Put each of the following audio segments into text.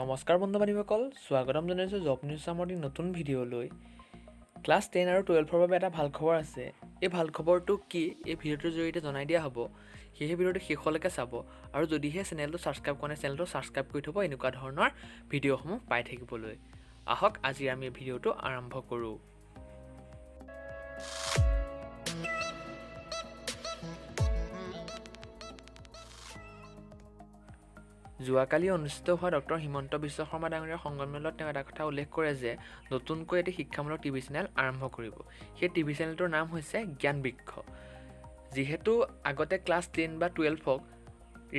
নমস্কাৰ বন্ধু বান্ধৱীসকল, স্বাগতম জনাইছোঁ জব নিউজ নামৰ এটি নতুন ভিডিঅ'লৈ। ক্লাছ 10 আৰু 12ৰ বাবে এটা ভাল খবৰ আছে। এই ভাল খবৰটো কি এই ভিডিঅ'টোৰ জৰিয়তে জনাই দিয়া হ'ব। সেয়েহে ভিডিঅ'টো শেষলৈকে চাব আৰু যদিহে চেনেলটো ছাবস্ক্ৰাইব কৰা নাই চেনেলটো ছাবস্ক্ৰাইব কৰি থ'ব এনেকুৱা ধৰণৰ ভিডিঅ'সমূহ পাই থাকিবলৈ। আহক আজি আমি এই ভিডিঅ'টো আৰম্ভ কৰোঁ। যোৱাকালি অনুষ্ঠিত হোৱা ডক্টৰ হিমন্ত বিশ্ব শৰ্মা ডাঙৰীয়াৰ সংগমেলত তেওঁ এটা কথা উল্লেখ কৰে যে নতুনকৈ এটি শিক্ষামূলক টিভি চেনেল আৰম্ভ কৰিব। সেই টিভি চেনেলটোৰ নাম হৈছে জ্ঞান বৃক্ষ। যিহেতু আগতে ক্লাছ 10 বা 12ক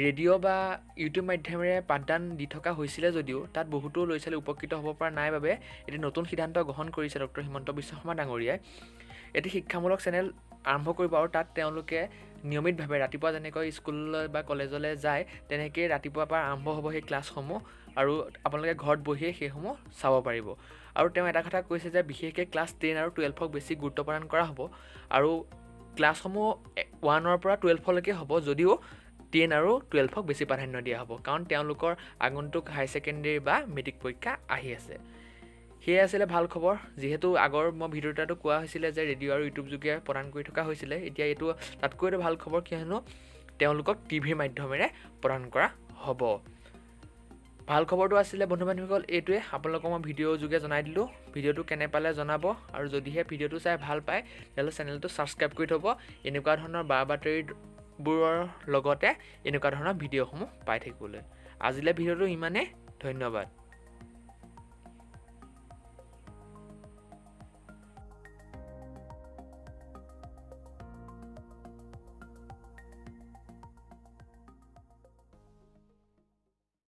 ৰেডিঅ' বা ইউটিউব মাধ্যমেৰে পাঠদান দি থকা হৈছিলে যদিও তাত বহুতো ল'ৰা ছোৱালী উপকৃত হ'ব পৰা নাই বাবে এটি নতুন সিদ্ধান্ত গ্ৰহণ কৰিছে ডক্টৰ হিমন্ত বিশ্ব শৰ্মা ডাঙৰীয়াই। এটি শিক্ষামূলক চেনেল আৰম্ভ কৰিব আৰু তাত তেওঁলোকে নিয়মিতভাৱে ৰাতিপুৱা যেনেকৈ স্কুললৈ বা কলেজলৈ যায় তেনেকৈ ৰাতিপুৱাৰ পৰা আৰম্ভ হ'ব সেই ক্লাছসমূহ আৰু আপোনালোকে ঘৰত বহিয়ে সেইসমূহ চাব পাৰিব। আৰু তেওঁ এটা কথা কৈছে যে বিশেষকৈ ক্লাছ 10 আৰু 12ক বেছি গুৰুত্ব প্ৰদান কৰা হ'ব আৰু ক্লাছসমূহ 1ৰ পৰা 12লৈকে হ'ব যদিও 10 আৰু 12ক বেছি প্ৰাধান্য দিয়া হ'ব, কাৰণ তেওঁলোকৰ আগন্তুক হাই ছেকেণ্ডেৰী বা মেট্ৰিক পৰীক্ষা আহি আছে। সেয়ে আছিলে ভাল খবৰ। যিহেতু আগৰ মই ভিডিঅ'টাতো কোৱা হৈছিলে যে ৰেডিঅ' আৰু ইউটিউব যোগে প্ৰদান কৰি থকা হৈছিলে, এতিয়া এইটো তাতকৈ এটা ভাল খবৰ কিয়নো তেওঁলোকক টিভিৰ মাধ্যমেৰে প্ৰদান কৰা হ'ব। ভাল খবৰটো আছিলে বন্ধু বান্ধৱীসকল এইটোৱে, আপোনালোকক মই ভিডিঅ' যোগে জনাই দিলোঁ। ভিডিঅ'টো কেনে পালে জনাব আৰু যদিহে ভিডিঅ'টো চাই ভাল পায় তেতিয়াহ'লে চেনেলটো ছাবস্ক্ৰাইব কৰি থ'ব। এনেকুৱা ধৰণৰ বাতৰিবোৰৰ লগতে এনেকুৱা ধৰণৰ ভিডিঅ'সমূহ পাই থাকিবলৈ। আজিলৈ ভিডিঅ'টো ইমানেই, ধন্যবাদ।